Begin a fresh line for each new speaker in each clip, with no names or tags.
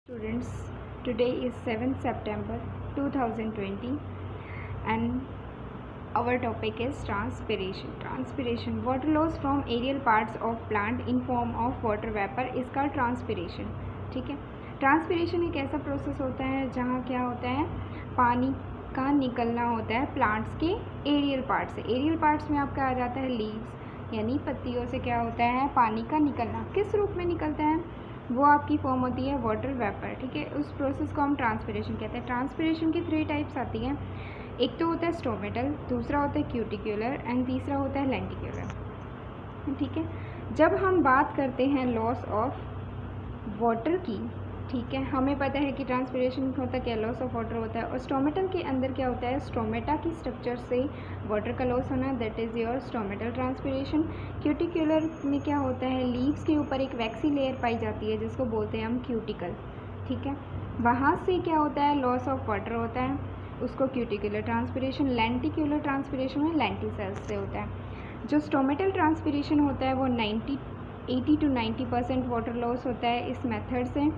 Students, today is 7th September 2020 and our topic is transpiration. Transpiration, water loss from aerial parts of plant in form of water vapor is called transpiration. ठीक है, transpiration एक ऐसा process होता है जहाँ क्या होता है, पानी का निकलना होता है प्लांट्स के एरियल पार्ट से. एरियल पार्ट्स में आपका आ जाता है लीव्स, यानी पत्तियों से क्या होता है, पानी का निकलना. किस रूप में निकलता है, वो आपकी फॉर्म होती है वाटर वेपर. ठीक है, उस प्रोसेस को हम ट्रांसपिरेशन कहते हैं. ट्रांसपिरेशन की 3 टाइप्स आती हैं. एक तो होता है स्टोमेटल, दूसरा होता है क्यूटिक्यूलर एंड तीसरा होता है लेंटिक्यूलर. ठीक है, जब हम बात करते हैं लॉस ऑफ वाटर की, ठीक है, हमें पता है कि ट्रांसपिरेशन होता क्या, लॉस ऑफ वाटर होता है. और स्टोमेटल के अंदर क्या होता है, स्टोमेटा की स्ट्रक्चर से वाटर का लॉस होना, that is your stomatal transpiration. Cuticular में क्या होता है, लीव्स के ऊपर एक वैक्सी लेयर पाई जाती है जिसको बोलते हैं हम क्यूटिकल. ठीक है, वहाँ से क्या होता है, लॉस ऑफ वाटर होता है, उसको क्यूटिकुलर ट्रांसपिरेशन. लेंटिक्यूलर ट्रांसपिरेशन में लेंटी सेल्स से होता है. जो स्टोमेटल ट्रांसपिरेशन होता है वो 80 to 90% वाटर लॉस होता है इस मेथड से.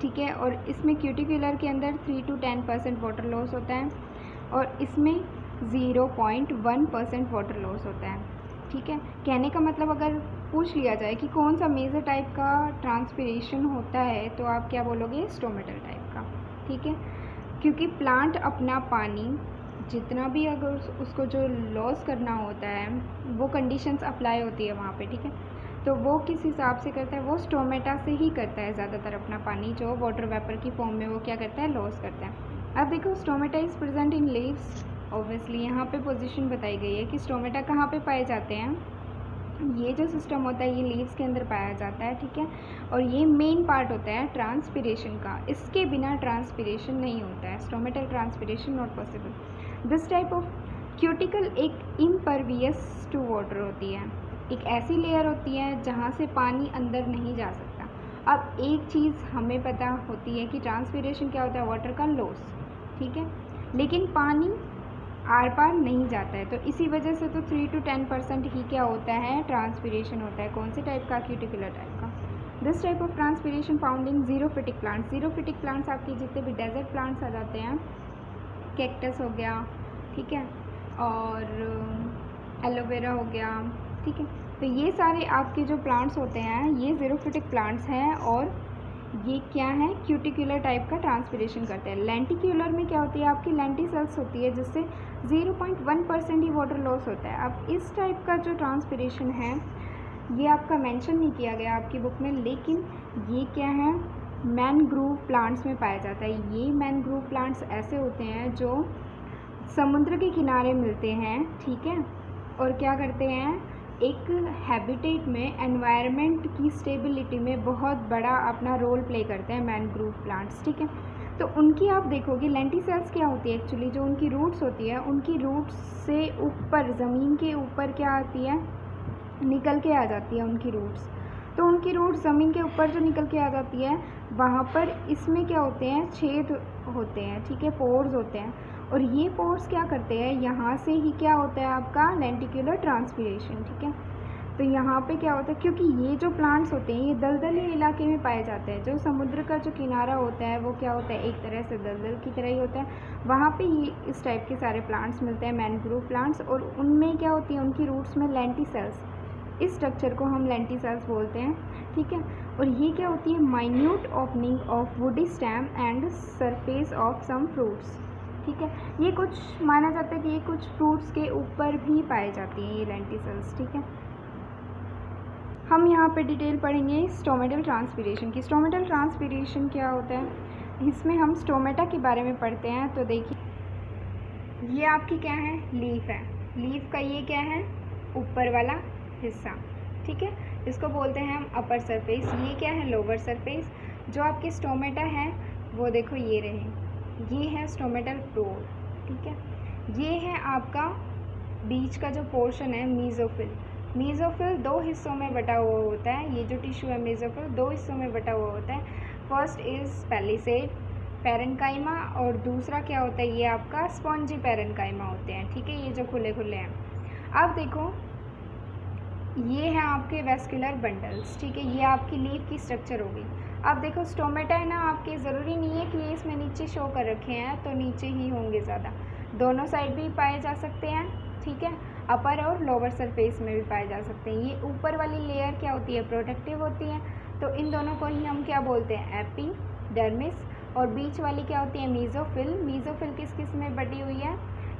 ठीक है, और इसमें क्यूटिकुलर के अंदर 3 to 10% वाटर लॉस होता है और इसमें 0.1% वाटर लॉस होता है. ठीक है, कहने का मतलब अगर पूछ लिया जाए कि कौन सा मेजर टाइप का ट्रांसपिरेशन होता है तो आप क्या बोलोगे, स्टोमेटल टाइप का. ठीक है, क्योंकि प्लांट अपना पानी जितना भी अगर उसको जो लॉस करना होता है वो कंडीशंस अप्लाई होती है वहाँ पे. ठीक है, तो वो किस हिसाब से करता है, वो स्टोमेटा से ही करता है ज़्यादातर. अपना पानी जो वाटर वेपर की फॉर्म में वो क्या करता है, लॉस करता है. अब देखो, stomata is present in leaves. Obviously यहाँ पे पोजीशन बताई गई है कि स्टोमेटा कहाँ पे पाए जाते हैं. ये जो सिस्टम होता है ये लीव्स के अंदर पाया जाता है. ठीक है, और ये मेन पार्ट होता है ट्रांसपिरेशन का. इसके बिना ट्रांसपिरेशन नहीं होता है. Stomatal transpiration not possible. This type of cuticle एक इम्परवियस टू वाटर होती है. एक ऐसी लेयर होती है जहाँ से पानी अंदर नहीं जा सकता. अब एक चीज़ हमें पता होती है कि ट्रांसपिरेशन क्या होता है, वाटर का लॉस. ठीक है, लेकिन पानी आर पार नहीं जाता है, तो इसी वजह से तो 3 to 10% ही क्या होता है, ट्रांसपिरेशन होता है. कौन से टाइप का, क्यूटिकुलर टाइप का. This type of transpiration found in xerophytic plants. Xerophytic plants आपके जितने भी डेजर्ट प्लांट्स आ जाते हैं, कैक्टस हो गया, ठीक है, और एलोवेरा हो गया. ठीक है, तो ये सारे आपके जो प्लांट्स होते हैं ये जीरोफिटिक प्लांट्स हैं और ये क्या है, क्यूटिकुलर टाइप का ट्रांसपिरेशन करते हैं. लेंटिक्यूलर में क्या होती है, आपकी लेंटी सेल्स होती है जिससे 0.1% ही वाटर लॉस होता है. अब इस टाइप का जो ट्रांसपिरेशन है ये आपका मेंशन नहीं किया गया आपकी बुक में, लेकिन ये क्या है, मैनग्रोव प्लांट्स में पाया जाता है. ये मैनग्रोव प्लांट्स ऐसे होते हैं जो समुद्र के किनारे मिलते हैं. ठीक है, और क्या करते हैं, एक हैबिटेट में एनवायरनमेंट की स्टेबिलिटी में बहुत बड़ा अपना रोल प्ले करते हैं मैनग्रोव प्लांट्स. ठीक है, तो उनकी आप देखोगे लेंटी सेल्स क्या होती है एक्चुअली, जो उनकी रूट्स होती है, उनकी रूट्स से ऊपर ज़मीन के ऊपर क्या आती है, निकल के आ जाती है उनकी रूट्स. तो उनकी रूट्स ज़मीन के ऊपर जो निकल के आ जाती है वहाँ पर इसमें क्या होते हैं, छेद होते हैं. ठीक है, पोर्स होते हैं, और ये पोर्स क्या करते हैं, यहाँ से ही क्या होता है आपका लेंटिक्यूलर ट्रांसपिरेशन. ठीक है, तो यहाँ पे क्या होता है, क्योंकि ये जो प्लांट्स होते हैं ये दलदली इलाके में पाए जाते हैं. जो समुद्र का जो किनारा होता है वो क्या होता है, एक तरह से दलदल की तरह ही होता है. वहाँ पे ये इस टाइप के सारे प्लांट्स मिलते हैं, मैनग्रोव प्लांट्स, और उनमें क्या होती है, उनकी रूट्स में लेंटी सेल्स. इस स्ट्रक्चर को हम लेंटी सेल्स बोलते हैं. ठीक है, और ये क्या होती है, minute opening of woody stem and surface of some fruits. ठीक है, ये कुछ माना जाता है कि ये कुछ फ्रूट्स के ऊपर भी पाए जाती हैं ये लेंटी सेल्स. ठीक है, हम यहाँ पे डिटेल पढ़ेंगे स्टोमेटल ट्रांसपिरेशन की. स्टोमेटल ट्रांसपिरेशन क्या होता है, इसमें हम स्टोमेटा के बारे में पढ़ते हैं. तो देखिए, ये आपकी क्या है, लीफ है. लीफ का ये क्या है, ऊपर वाला हिस्सा. ठीक है, इसको बोलते हैं हम अपर सरफेस. ये क्या है, लोअर सरफेस. जो आपके स्टोमेटा है वो देखो ये रहे, ये है स्टोमेटल फ्लोर. ठीक है, ये है आपका बीच का जो पोर्शन है, मीजोफिल. मीजोफिल 2 हिस्सों में बटा हुआ होता है. ये जो टिश्यू है मीजोफिल 2 हिस्सों में बटा हुआ होता है. फर्स्ट इज़ पेलिसेड पैरेन्काइमा और दूसरा क्या होता है, ये आपका स्पॉन्जी पैरेन्काइमा होते हैं. ठीक है, ये जो खुले खुले हैं. अब देखो, ये हैं आपके वेस्कुलर बंडल्स. ठीक है, ये आपकी लीफ की स्ट्रक्चर होगी. अब देखो स्टोमेटा है ना, आपके ज़रूरी नहीं है कि ये इसमें नीचे शो कर रखे हैं तो नीचे ही होंगे ज़्यादा, दोनों साइड भी पाए जा सकते हैं, ठीक है, अपर और लोअर सरफेस में भी पाए जा सकते हैं। ये ऊपर वाली लेयर क्या होती है, प्रोटेक्टिव होती है, तो इन दोनों को ही हम क्या बोलते हैं, एपिडर्मिस, और बीच वाली क्या होती है, मीजोफिल। मीजोफिल किस किस में बटी हुई है,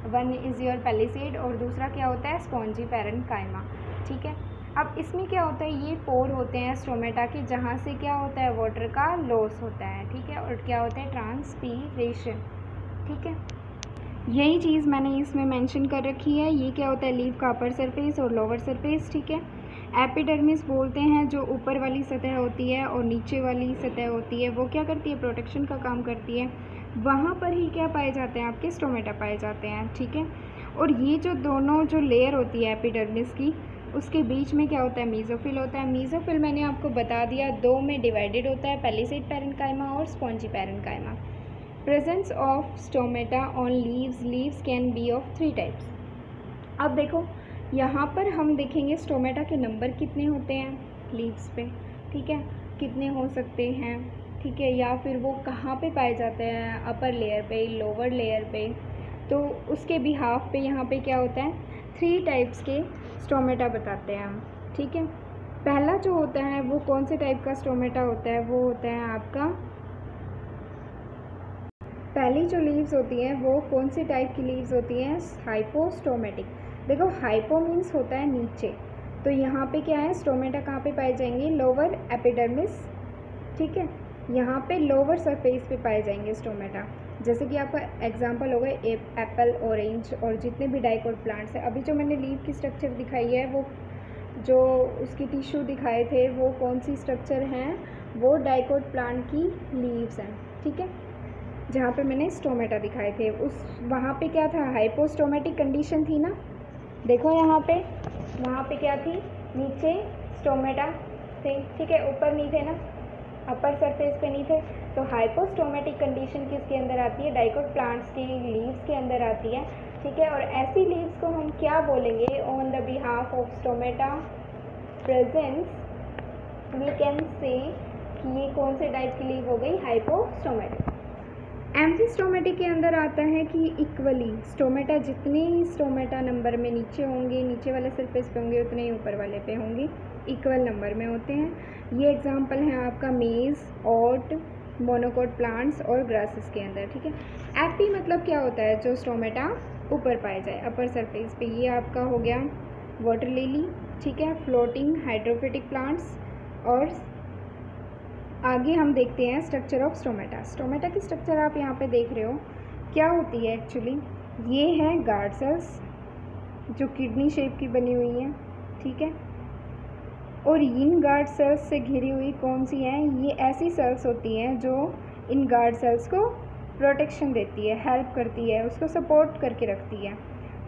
वन इज़ योर पैलिसेड और दूसरा क्या होता है, स्पॉन्जी पैरेन्काइमा, ठीक है। अब इसमें क्या होता है, ये पोर होते हैं स्टोमेटा के, जहाँ से क्या होता है, वाटर का लॉस होता है, ठीक है, और क्या होता है, ट्रांसपीरेशन, ठीक है। यही चीज़ मैंने इसमें मेंशन कर रखी है। ये क्या होता है, लीफ का अपर सरफेस और लोअर सरफेस, ठीक है। एपिडर्मिस बोलते हैं जो ऊपर वाली सतह होती है, और नीचे वाली सतह होती है वो क्या करती है, प्रोटेक्शन का काम करती है। वहाँ पर ही क्या पाए जाते हैं, आपके स्टोमेटा पाए जाते हैं, ठीक है। और ये जो दोनों जो लेयर होती है एपिडर्मिस की, उसके बीच में क्या होता है, मीजोफिल होता है। मीजोफिल मैंने आपको बता दिया, दो में डिवाइडेड होता है, पैलिसेड पैरेन्काइमा और spongy parenchyma. Presence of stomata on leaves, leaves can be of 3 types. अब देखो यहाँ पर हम देखेंगे स्टोमेटा के नंबर कितने होते हैं लीव्स पे, ठीक है, कितने हो सकते हैं, ठीक है, या फिर वो कहाँ पे पाए जाते हैं, अपर लेयर पे, लोअर लेयर पे, तो उसके बिहाफ पे यहाँ पे क्या होता है, 3 टाइप्स के स्टोमेटा बताते हैं हम, ठीक है। पहला जो होता है वो कौन से टाइप का स्टोमेटा होता है, वो होता है आपका, पहली जो लीव्स होती हैं वो कौन सी टाइप की लीव्स होती हैं, हाइपोस्टोमेटिक। देखो हाइपो मीन्स होता है नीचे, तो यहाँ पे क्या है, स्टोमेटा कहाँ पे पाए जाएंगे, लोअर एपिडर्मिस, ठीक है, यहाँ पे लोअर सरफेस पे पाए जाएंगे स्टोमेटा। जैसे कि आपका एग्जांपल हो गए एप्पल, ऑरेंज और जितने भी डाइकोट प्लांट्स हैं। अभी जो मैंने लीव की स्ट्रक्चर दिखाई है, वो जो उसकी टिश्यू दिखाए थे वो कौन सी स्ट्रक्चर हैं, वो डाइकोट प्लांट की लीव्स हैं, ठीक है, जहाँ पे मैंने स्टोमेटा दिखाए थे। उस वहाँ पे क्या था, हाइपोस्टोमेटिक कंडीशन थी ना, देखो यहाँ पे, वहाँ पे क्या थी, नीचे स्टोमेटा थे, ठीक है, ऊपर नहीं थे ना, अपर सरफेस पे नहीं थे, तो हाइपोस्टोमेटिक कंडीशन किसके अंदर आती है, डाइकोट प्लांट्स की लीव्स के अंदर आती है, ठीक है। और ऐसी लीव्स को हम क्या बोलेंगे, on the behalf of stomata presence, we can say कि ये कौन से टाइप की लीव हो गई, हाइपोस्टोमेटिक। एम्फीस्टोमेटिक के अंदर आता है कि इक्वली स्टोमेटा, जितने ही स्टोमेटा नंबर में नीचे होंगे, नीचे वाले सरफेस पे होंगे, उतने ही ऊपर वाले पे होंगे, इक्वल नंबर में होते हैं। ये एग्जांपल है आपका मेज, ऑट, मोनोकोट प्लांट्स और ग्रासेस के अंदर, ठीक है। एपी मतलब क्या होता है, जो स्टोमेटा ऊपर पाए जाए, अपर सरफेस पे। ये आपका हो गया वाटर लिली, ठीक है, फ्लोटिंग हाइड्रोफिटिक प्लांट्स। और आगे हम देखते हैं स्ट्रक्चर ऑफ स्टोमेटा। स्टोमेटा की स्ट्रक्चर आप यहाँ पे देख रहे हो क्या होती है एक्चुअली, ये है गार्ड सेल्स जो किडनी शेप की बनी हुई है, ठीक है। और इन गार्ड सेल्स से घिरी हुई कौन सी हैं, ये ऐसी सेल्स होती हैं जो इन गार्ड सेल्स को प्रोटेक्शन देती है, हेल्प करती है, उसको सपोर्ट करके रखती है।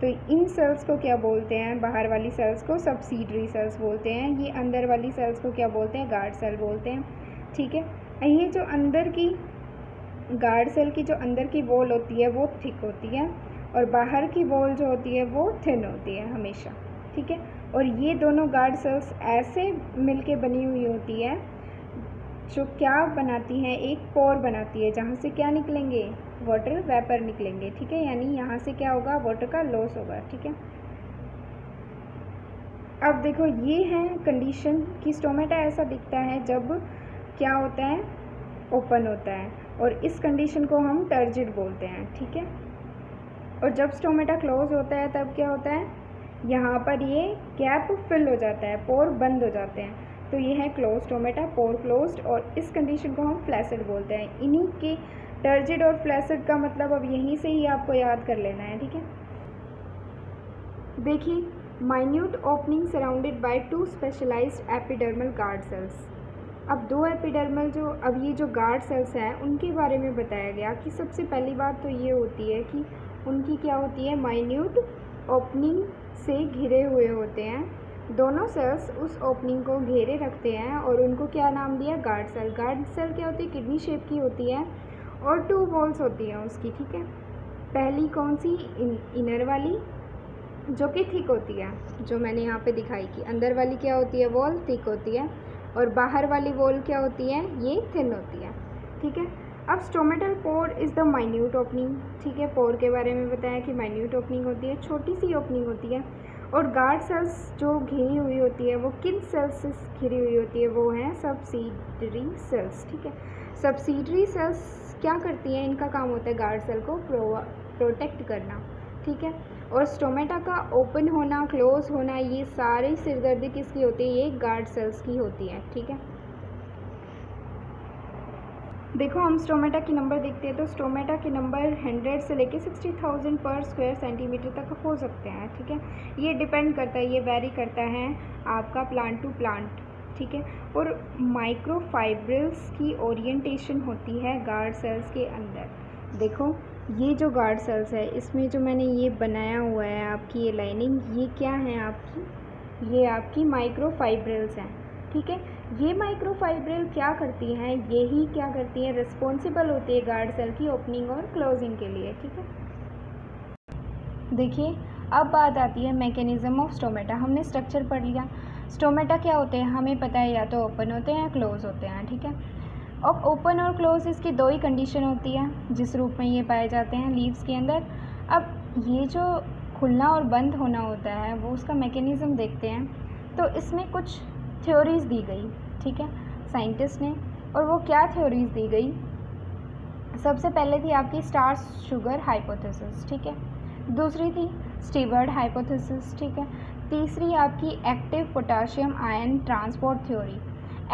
तो इन सेल्स को क्या बोलते हैं, बाहर वाली सेल्स को सब्सिडरी सेल्स बोलते हैं, ये अंदर वाली सेल्स को क्या बोलते हैं, गार्ड सेल बोलते हैं, ठीक है। ये जो अंदर की गार्ड सेल की जो अंदर की वॉल होती है वो थिक होती है, और बाहर की वॉल जो होती है वो थिन होती है हमेशा, ठीक है। और ये दोनों गार्ड सेल्स ऐसे मिलके बनी हुई होती है जो क्या बनाती हैं, एक पोर बनाती है, जहाँ से क्या निकलेंगे, वाटर वेपर निकलेंगे, ठीक है, यानी यहाँ से क्या होगा, वाटर का लॉस होगा, ठीक है। अब देखो ये है कंडीशन कि स्टोमेटा ऐसा दिखता है जब क्या होता है, ओपन होता है, और इस कंडीशन को हम टर्जिड बोलते हैं, ठीक है। और जब स्टोमेटा क्लोज होता है तब क्या होता है, यहाँ पर ये गैप फिल हो जाता है, पोर बंद हो जाते हैं, तो ये है क्लोज स्टोमेटा, पोर क्लोज्ड, और इस कंडीशन को हम फ्लैसिड बोलते हैं। इन्हीं के टर्जिड और फ्लैसिड का मतलब अब यहीं से ही आपको याद कर लेना है, ठीक है। देखिए, minute opening surrounded by 2 specialised epidermal guard cells. अब 2 एपिडर्मल अब ये जो गार्ड सेल्स हैं उनके बारे में बताया गया कि सबसे पहली बात तो ये होती है कि उनकी क्या होती है, माइन्यूट ओपनिंग से घिरे हुए होते हैं। दोनों सेल्स उस ओपनिंग को घेरे रखते हैं और उनको क्या नाम दिया, गार्ड सेल। गार्ड सेल क्या होती है, किडनी शेप की होती है और 2 वॉल्स होती हैं उसकी, ठीक है। पहली कौन सी, इनर वाली जो कि थिक होती है, जो मैंने यहाँ पे दिखाई कि अंदर वाली क्या होती है, वॉल थिक होती है, और बाहर वाली वॉल क्या होती है, ये थिन होती है, ठीक है। अब stomatal pore is the minute opening, ठीक है। पोर के बारे में बताया कि माइन्यूट ओपनिंग होती है, छोटी सी ओपनिंग होती है। और गार्ड सेल्स जो घिरी हुई होती है वो किन सेल्स से घिरी हुई होती है, वो हैं सब्सिडरी सेल्स, ठीक है। सब्सिडरी सेल्स क्या करती हैं, इनका काम होता है गार्ड सेल को प्रोटेक्ट करना, ठीक है। और स्टोमेटा का ओपन होना, क्लोज होना, ये सारी सिरदर्दी किसकी होती है, ये गार्ड सेल्स की होती है, ठीक है। देखो हम स्टोमेटा के नंबर देखते हैं तो स्टोमेटा के नंबर 100 से लेके 60,000 पर स्क्वायर सेंटीमीटर तक हो सकते हैं, ठीक है। ये डिपेंड करता है, ये वेरी करता है आपका प्लांट टू प्लांट, ठीक है। और माइक्रोफाइब्रिल्स की ओरिएंटेशन होती है गार्ड सेल्स के अंदर। देखो ये जो गार्ड सेल्स है, इसमें जो मैंने ये बनाया हुआ है आपकी ये लाइनिंग, ये क्या है आपकी, ये आपकी माइक्रोफाइब्रिल्स हैं, ठीक है। ये माइक्रोफाइब्रिल क्या करती हैं, यही क्या करती हैं, रिस्पॉन्सिबल होती है गार्ड सेल की ओपनिंग और क्लोजिंग के लिए, ठीक है। देखिए अब बात आती है मैकेनिज्म ऑफ स्टोमेटा। हमने स्ट्रक्चर पढ़ लिया। स्टोमेटा क्या होते हैं हमें पता है, या तो ओपन होते हैं या क्लोज होते हैं, ठीक है। अब ओपन और क्लोज इसकी दो ही कंडीशन होती है जिस रूप में ये पाए जाते हैं लीव्स के अंदर। अब ये जो खुलना और बंद होना होता है वो उसका मैकेनिज़्म देखते हैं। तो इसमें कुछ थ्योरीज़ दी गई, ठीक है, साइंटिस्ट ने। और वो क्या थ्योरीज़ दी गई, सबसे पहले थी आपकी स्टार्च शुगर हाइपोथेसिस, ठीक है। दूसरी थी स्टीवर्ड हाइपोथेसिस, ठीक है। तीसरी आपकी active potassium ion transport theory.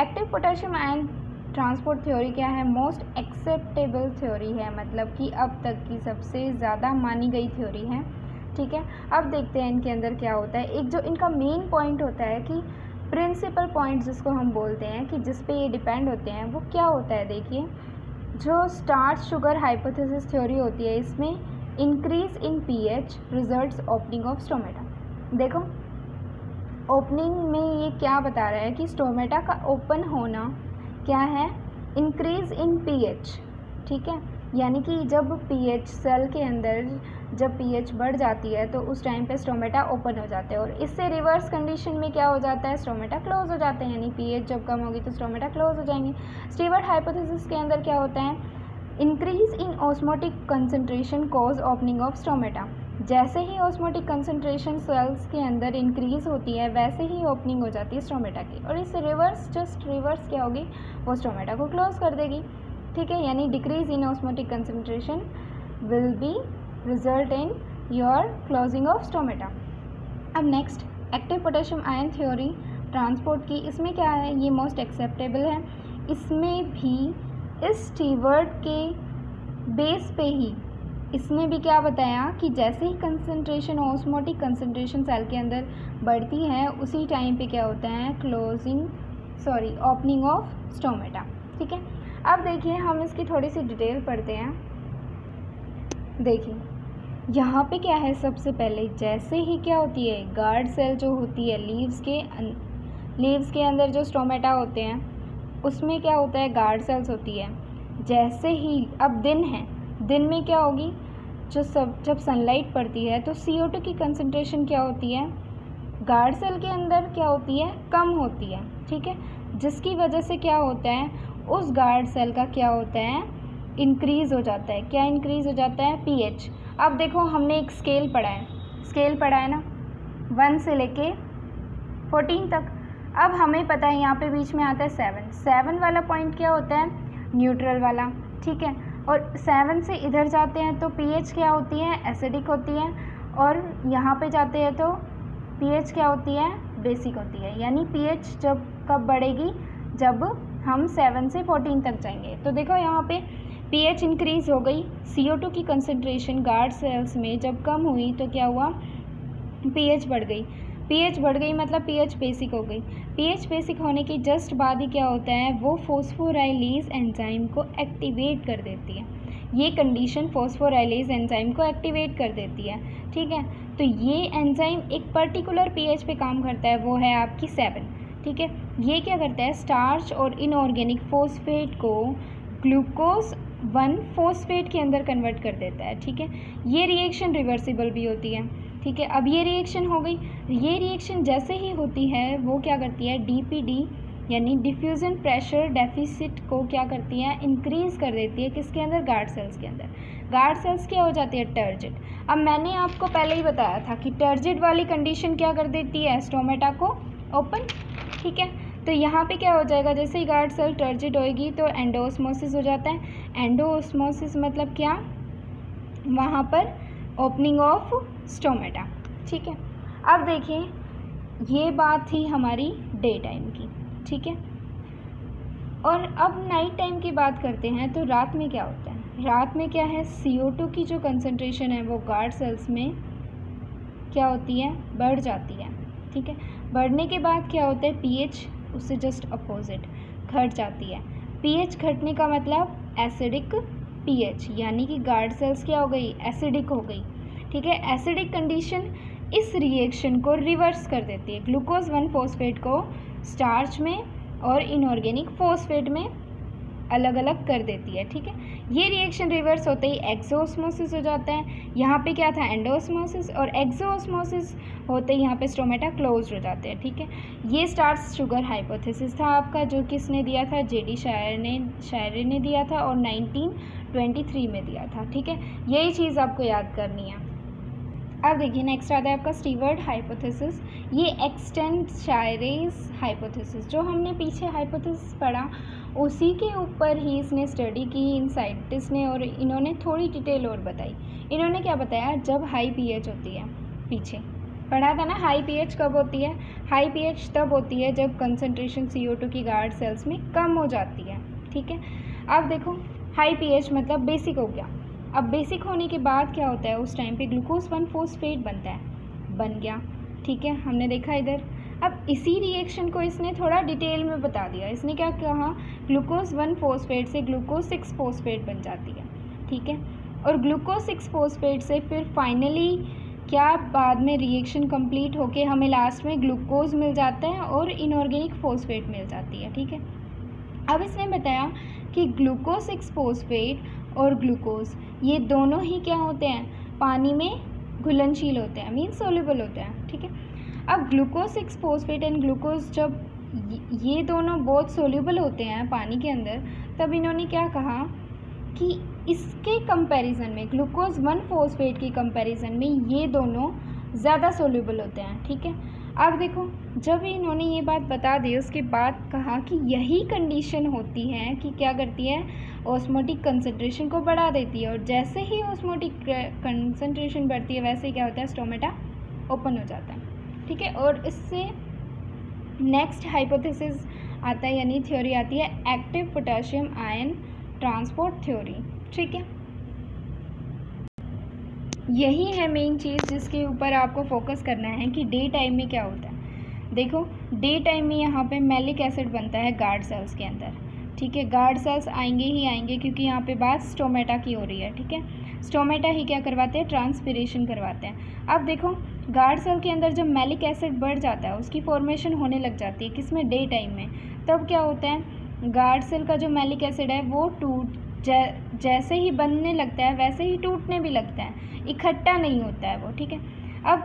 Active potassium ion transport theory क्या है, मोस्ट एक्सेप्टेबल थ्योरी है, मतलब कि अब तक की सबसे ज़्यादा मानी गई थ्योरी है, ठीक है। अब देखते हैं इनके अंदर क्या होता है। एक जो इनका मेन पॉइंट होता है कि प्रिंसिपल पॉइंट जिसको हम बोलते हैं कि जिस पे ये डिपेंड होते हैं, वो क्या होता है। देखिए जो स्टार्च शुगर हाइपोथेसिस थ्योरी होती है, इसमें increase in pH results opening of stomata. देखो ओपनिंग में ये क्या बता रहा है कि स्टोमेटा का ओपन होना क्या है, इंक्रीज इन पीएच, ठीक है। यानी कि जब पीएच सेल के अंदर जब पीएच बढ़ जाती है तो उस टाइम पे स्टोमेटा ओपन हो जाते हैं। और इससे रिवर्स कंडीशन में क्या हो जाता है, स्टोमेटा क्लोज हो जाते हैं। यानी पीएच जब कम होगी तो स्टोमेटा क्लोज हो जाएंगे। स्टीवर्ट हाइपोथेसिस के अंदर क्या होता है, increase in osmotic concentration cause opening of stomata. जैसे ही ऑस्मोटिक कंसंट्रेशन सेल्स के अंदर इंक्रीज होती है वैसे ही ओपनिंग हो जाती है स्टोमेटा की। और इससे रिवर्स जस्ट रिवर्स क्या होगी, वो स्टोमेटा को क्लोज कर देगी, ठीक है। यानी decrease in osmotic concentration will be result in your closing of stomata. अब next active potassium ion theory transport की, इसमें क्या है, ये मोस्ट एक्सेप्टेबल है। इसमें भी इस स्टीवर्ट के बेस पे ही इसने भी क्या बताया कि जैसे ही कंसंट्रेशन ऑस्मोटिक कंसंट्रेशन सेल के अंदर बढ़ती है उसी टाइम पे क्या होता है, ओपनिंग ऑफ स्टोमेटा, ठीक है। अब देखिए हम इसकी थोड़ी सी डिटेल पढ़ते हैं। देखिए यहाँ पे क्या है, सबसे पहले जैसे ही क्या होती है, गार्ड सेल जो होती है लीव्स के अंदर जो स्टोमेटा होते हैं उसमें क्या होता है, गार्ड सेल्स होती है। जैसे ही अब दिन है, दिन में क्या होगी, जब सनलाइट पड़ती है तो CO2 की कंसंट्रेशन क्या होती है, गार्ड सेल के अंदर क्या होती है, कम होती है, ठीक है। जिसकी वजह से क्या होता है, उस गार्ड सेल का क्या होता है, इंक्रीज़ हो जाता है। क्या इंक्रीज़ हो जाता है, पीएच। अब देखो हमने एक स्केल पढ़ा है ना, 1 से लेके 14 तक। अब हमें पता है यहाँ पे बीच में आता है 7 वाला पॉइंट क्या होता है, न्यूट्रल वाला, ठीक है। और 7 से इधर जाते हैं तो पीएच क्या होती है, एसिडिक होती है। और यहाँ पे जाते हैं तो पीएच क्या होती है, बेसिक होती है। यानी पीएच जब कब बढ़ेगी, जब हम 7 से 14 तक जाएंगे। तो देखो यहाँ पे पीएच इंक्रीज़ हो गई, CO2 की कंसंट्रेशन गार्ड सेल्स में जब कम हुई तो क्या हुआ, पीएच बढ़ गई मतलब पीएच बेसिक हो गई। पीएच बेसिक होने की जस्ट बाद ही क्या होता है, वो फॉस्फोराइलेज एंजाइम को एक्टिवेट कर देती है। ये कंडीशन फॉस्फोराइलेज एंजाइम को एक्टिवेट कर देती है, ठीक है। तो ये एंजाइम एक पर्टिकुलर पीएच पे काम करता है, वो है आपकी 7, ठीक है। ये क्या करता है, स्टार्च और इनऑर्गेनिक फॉस्फेट को ग्लूकोज 1 फॉस्फेट के अंदर कन्वर्ट कर देता है, ठीक है। ये रिएक्शन रिवर्सिबल भी होती है, ठीक है। अब ये रिएक्शन हो गई, ये रिएक्शन जैसे ही होती है वो क्या करती है, DPD यानी डिफ्यूजन प्रेशर डेफिसिट को क्या करती है, इंक्रीज़ कर देती है किसके अंदर, गार्ड सेल्स के अंदर। गार्ड सेल्स क्या हो जाती है, टर्जिड। अब मैंने आपको पहले ही बताया था कि टर्जिड वाली कंडीशन क्या कर देती है, स्टोमेटा को ओपन, ठीक है। तो यहाँ पे क्या हो जाएगा, जैसे ही गार्ड सेल टर्जिड होएगी तो एंडोस्मोसिस हो जाता है। एंडोस्मोसिस मतलब क्या, वहाँ पर ओपनिंग ऑफ स्टोमेटा, ठीक है। अब देखिए ये बात थी हमारी डे टाइम की, ठीक है। और अब नाइट टाइम की बात करते हैं तो रात में क्या होता है। रात में क्या है, CO2 की जो कंसंट्रेशन है वो गार्ड सेल्स में क्या होती है, बढ़ जाती है, ठीक है। बढ़ने के बाद क्या होता है, pH उससे जस्ट अपोजिट घट जाती है। pH घटने का मतलब एसिडिक pH, यानी कि गार्ड सेल्स क्या हो गई, एसिडिक हो गई, ठीक है। एसिडिक कंडीशन इस रिएक्शन को रिवर्स कर देती है, ग्लूकोज 1 फॉस्फेट को स्टार्च में और इनऑर्गेनिक फॉस्फेट में अलग अलग कर देती है, ठीक है। ये रिएक्शन रिवर्स होते ही एक्सोस्मोसिस हो जाता है। यहाँ पे क्या था, एंडोस्मोसिस, और एक्सोस्मोसिस होते ही यहाँ पे स्टोमेटा क्लोज हो जाते हैं, ठीक है। ये स्टार्च शुगर हाइपोथेसिस था आपका, जो किसने दिया था, J.D. शायरे ने दिया था और 1923 में दिया था, ठीक है। यही चीज़ आपको याद करनी है। अब देखिए नेक्स्ट आता है आपका स्टीवर्ट हाइपोथेसिस। ये एक्सटेंड शायरेस हाइपोथेसिस, जो हमने पीछे हाइपोथेसिस पढ़ा उसी के ऊपर ही इसने स्टडी की इन साइंटिस्ट ने, और इन्होंने थोड़ी डिटेल और बताई। इन्होंने क्या बताया, जब हाई pH होती है, पीछे पढ़ा था ना हाई pH कब होती है, हाई pH तब होती है जब कंसंट्रेशन CO2 की गार्ड सेल्स में कम हो जाती है, ठीक है। अब देखो हाई pH मतलब बेसिक हो गया। अब बेसिक होने के बाद क्या होता है, उस टाइम पे ग्लूकोज 1 फॉस्फेट बनता है, बन गया, ठीक है, हमने देखा इधर। अब इसी रिएक्शन को इसने थोड़ा डिटेल में बता दिया। इसने क्या कहा, ग्लूकोज 1 फॉस्फेट से ग्लूकोज 6 फॉस्फेट बन जाती है, ठीक है। और ग्लूकोज 6 फॉस्फेट से फिर फाइनली क्या, बाद में रिएक्शन कंप्लीट होके हमें लास्ट में ग्लूकोज मिल जाता है और इनऑर्गेनिक फॉस्फेट मिल जाती है, ठीक है। अब इसने बताया कि ग्लूकोज 6 फॉस्फेट और ग्लूकोज ये दोनों ही क्या होते हैं, पानी में घुलनशील होते हैं, मीन सोल्यूबल होते हैं, ठीक है। अब ग्लूकोज 6 फॉस्फेट एंड ग्लूकोज जब ये दोनों बहुत सोल्यूबल होते हैं पानी के अंदर, तब इन्होंने क्या कहा कि इसके कंपैरिजन में, ग्लूकोज 1 फॉस्फेट की कंपैरिजन में ये दोनों ज़्यादा सोल्यूबल होते हैं, ठीक है। अब देखो जब इन्होंने ये बात बता दी उसके बाद कहा कि यही कंडीशन होती है कि क्या करती है, ऑस्मोटिक कंसंट्रेशन को बढ़ा देती है, और जैसे ही ऑस्मोटिक कंसंट्रेशन बढ़ती है वैसे क्या होता है, स्टोमेटा ओपन हो जाता है, ठीक है। और इससे नेक्स्ट हाइपोथेसिस आता है, यानी थ्योरी आती है active potassium ion transport theory, ठीक है। यही है मेन चीज़ जिसके ऊपर आपको फोकस करना है कि डे टाइम में क्या होता है। देखो डे टाइम में यहाँ पे मैलिक एसिड बनता है गार्ड सेल्स के अंदर, ठीक है। गार्ड सेल्स आएंगे ही आएंगे क्योंकि यहाँ पे बात स्टोमेटा की हो रही है, ठीक है। स्टोमेटा ही क्या करवाते हैं, ट्रांसपिरेशन करवाते हैं। अब देखो गार्ड सेल के अंदर जब मैलिक एसिड बढ़ जाता है, उसकी फॉर्मेशन होने लग जाती है, किसमें, डे टाइम में। तब क्या होता है, गार्ड सेल का जो मैलिक एसिड है वो जैसे ही बनने लगता है वैसे ही टूटने भी लगता है, इकट्ठा नहीं होता है वो, ठीक है। अब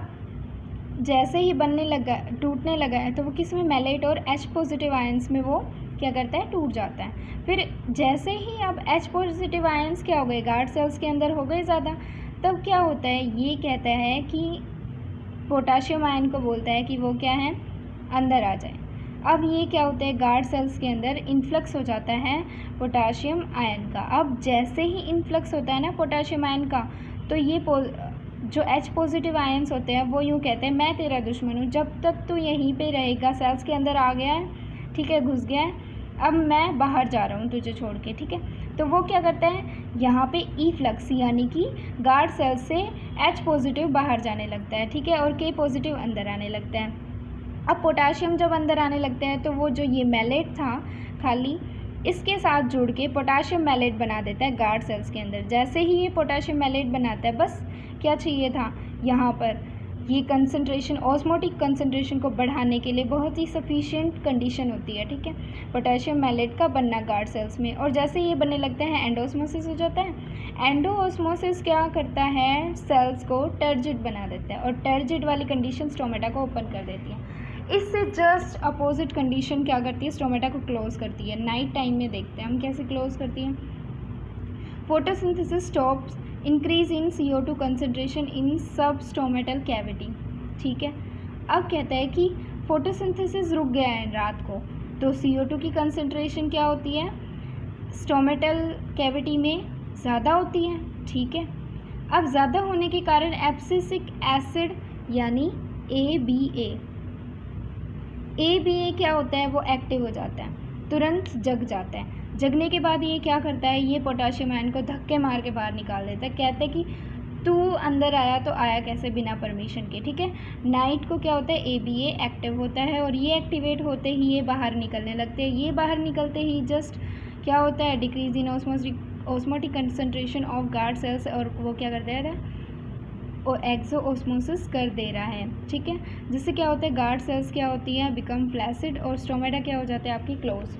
जैसे ही बनने लगा, टूटने लगा है, तो वो किस में, मैलेट और H पॉजिटिव आयंस में वो क्या करता है, टूट जाता है। फिर जैसे ही अब H पॉजिटिव आयंस क्या हो गए, गार्ड सेल्स के अंदर हो गए ज़्यादा, तब क्या होता है, ये कहता है कि पोटाशियम आयन को बोलता है कि वो क्या है, अंदर आ जाए। अब ये क्या होता है, गार्ड सेल्स के अंदर इन्फ्लक्स हो जाता है पोटाशियम आयन का। अब जैसे ही इन्फ्लक्स होता है ना पोटाशियम आयन का, तो ये जो H पॉजिटिव आयंस होते हैं वो यूँ कहते हैं मैं तेरा दुश्मन हूँ, जब तक तू यहीं पे रहेगा, सेल्स के अंदर आ गया है, ठीक है, घुस गया है, अब मैं बाहर जा रहा हूँ तुझे छोड़ के, ठीक है। तो वो क्या करता है, यहाँ पे इफ्लक्स यानी कि गार्ड सेल से H पॉजिटिव बाहर जाने लगता है, ठीक है, और K पॉजिटिव अंदर आने लगता है। अब पोटाशियम जब अंदर आने लगते हैं तो वो जो ये मैलेट था खाली, इसके साथ जुड़ के पोटाशियम मैलेट बना देता है गार्ड सेल्स के अंदर। जैसे ही ये पोटाशियम मैलेट बनाता है, बस क्या चाहिए था, यहाँ पर ये कंसंट्रेशन, ऑस्मोटिक कंसंट्रेशन को बढ़ाने के लिए बहुत ही सफिशिएंट कंडीशन होती है, ठीक है, पोटाशियम मैलेट का बनना गार्ड सेल्स में। और जैसे ये बनने लगता है एंडोस्मोसिस हो जाता है। एंडोस्मोसिस क्या करता है, सेल्स को टर्जिड बना देता है, और टर्जिड वाली कंडीशन स्टोमेटा को ओपन कर देती है। इससे जस्ट अपोजिट कंडीशन क्या करती है, स्टोमेटा को क्लोज करती है। नाइट टाइम में देखते हैं हम कैसे क्लोज करती है। Photosynthesis stops increase in CO2 concentration इन सब स्टोमेटल कैविटी। ठीक है, अब कहता है कि फोटोसिंथेसिस रुक गया है रात को, तो CO2 की कंसनट्रेशन क्या होती है, स्टोमेटल कैविटी में ज़्यादा होती है। ठीक है, अब ज़्यादा होने के कारण एब्सिसिक एसिड यानी ABA क्या होता है, वो एक्टिव हो जाता है, तुरंत जग जाता है। जगने के बाद ये क्या करता है, ये पोटाशियम आयन को धक्के मार के बाहर निकाल देता है। कहते हैं कि तू अंदर आया तो आया कैसे, बिना परमिशन के। ठीक है, नाइट को क्या होता है, ABA एक्टिव होता है और ये एक्टिवेट होते ही ये बाहर निकलने लगते हैं। ये बाहर निकलते ही जस्ट क्या होता है, decrease in osmotic concentration of guard cells, और वो क्या कर दे रहा है, और एक्सो ऑस्मोसिस कर दे रहा है। ठीक है, जिससे क्या होता है, गार्ड सेल्स क्या होती है, बिकम फ्लैसिड, और स्टोमेटा क्या हो जाता है आपकी क्लोज।